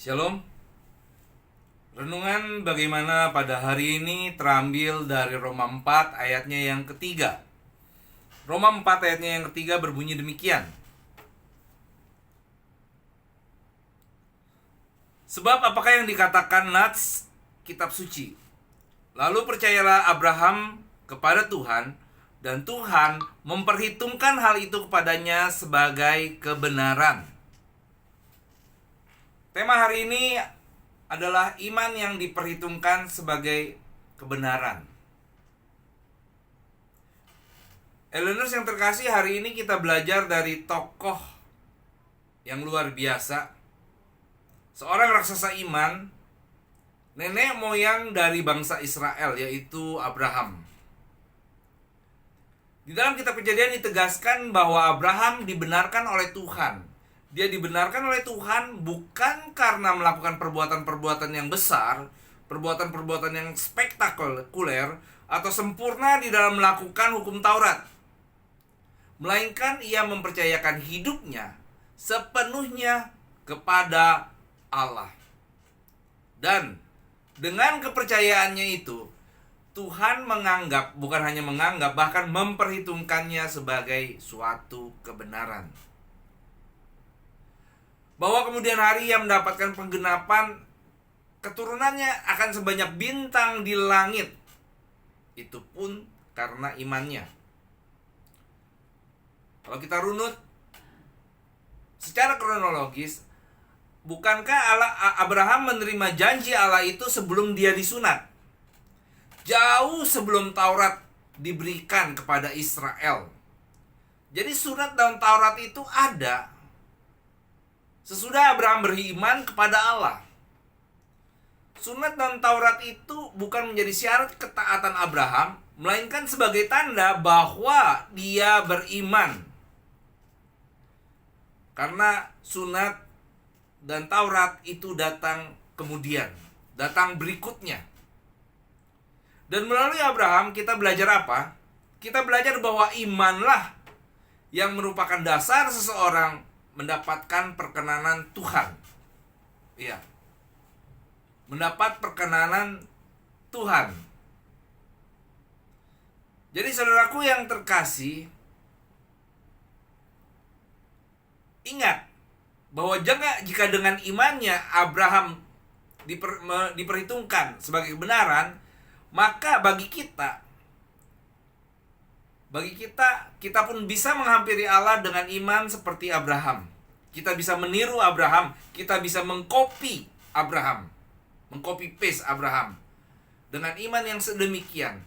Shalom. Renungan bagaimana pada hari ini terambil dari Roma 4 ayatnya yang ketiga. Roma 4 ayatnya yang ketiga berbunyi demikian. Sebab apakah yang dikatakan nats kitab suci? Lalu percayalah Abraham kepada Tuhan, dan Tuhan memperhitungkan hal itu kepadanya sebagai kebenaran. Tema hari ini adalah iman yang diperhitungkan sebagai kebenaran. Eleanors yang terkasih, hari ini kita belajar dari tokoh yang luar biasa, seorang raksasa iman, nenek moyang dari bangsa Israel, yaitu Abraham. Di dalam kitab Kejadian ditegaskan bahwa Abraham dibenarkan oleh Tuhan. Dia dibenarkan oleh Tuhan bukan karena melakukan perbuatan-perbuatan yang besar, perbuatan-perbuatan yang spektakuler, atau sempurna di dalam melakukan hukum Taurat. Melainkan ia mempercayakan hidupnya sepenuhnya kepada Allah. Dan dengan kepercayaannya itu, Tuhan menganggap, bukan hanya menganggap, bahkan memperhitungkannya sebagai suatu kebenaran. Bahwa kemudian hari ia mendapatkan penggenapan, keturunannya akan sebanyak bintang di langit. Itu pun karena imannya. Kalau kita runut secara kronologis, bukankah Abraham menerima janji Allah itu sebelum dia disunat? Jauh sebelum Taurat diberikan kepada Israel. Jadi sunat dalam Taurat itu ada sesudah Abraham beriman kepada Allah. Sunat dan Taurat itu bukan menjadi syarat ketaatan Abraham, melainkan sebagai tanda bahwa dia beriman. Karena sunat dan Taurat itu datang kemudian, datang berikutnya. Dan melalui Abraham kita belajar apa? Kita belajar bahwa imanlah yang merupakan dasar seseorang mendapatkan perkenanan Tuhan. Iya. Mendapat perkenanan Tuhan. Jadi saudaraku yang terkasih, ingat bahwa jika dengan imannya Abraham diperhitungkan sebagai kebenaran, maka bagi kita pun bisa menghampiri Allah dengan iman seperti Abraham. Kita bisa meniru Abraham, kita bisa mengcopy Abraham, mengcopy paste Abraham dengan iman yang sedemikian.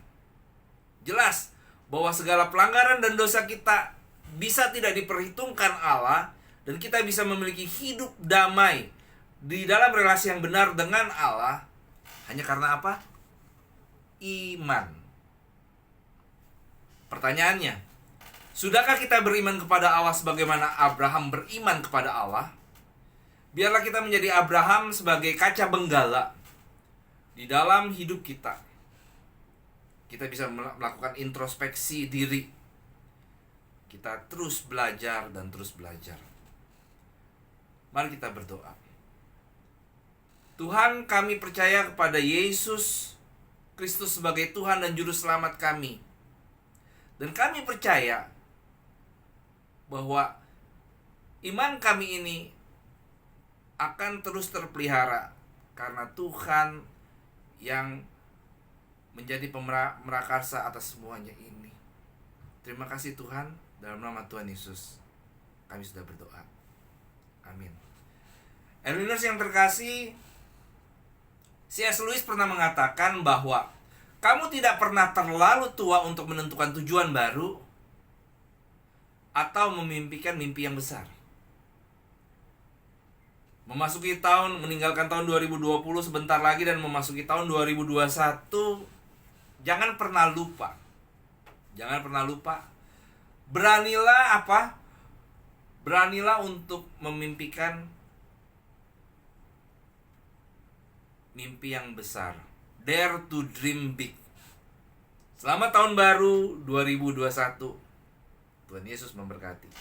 Jelas bahwa segala pelanggaran dan dosa kita bisa tidak diperhitungkan Allah, dan kita bisa memiliki hidup damai di dalam relasi yang benar dengan Allah hanya karena apa? Iman. Pertanyaannya, sudahkah kita beriman kepada Allah sebagaimana Abraham beriman kepada Allah? Biarlah kita menjadi Abraham sebagai kaca benggala di dalam hidup kita. Kita bisa melakukan introspeksi diri. Kita terus belajar dan terus belajar. Mari kita berdoa. Tuhan, kami percaya kepada Yesus Kristus sebagai Tuhan dan Juru Selamat kami. Dan kami percaya bahwa iman kami ini akan terus terpelihara karena Tuhan yang menjadi pemerakarsa atas semuanya ini. Terima kasih Tuhan, dalam nama Tuhan Yesus kami sudah berdoa. Amin. Eleanors yang terkasih, C.S. Lewis pernah mengatakan bahwa kamu tidak pernah terlalu tua untuk menentukan tujuan baru atau memimpikan mimpi yang besar. Meninggalkan tahun 2020 sebentar lagi dan memasuki tahun 2021, jangan pernah lupa. Beranilah apa? Beranilah untuk memimpikan mimpi yang besar. Dare to dream big. Selamat tahun baru 2021. Tuhan Yesus memberkati.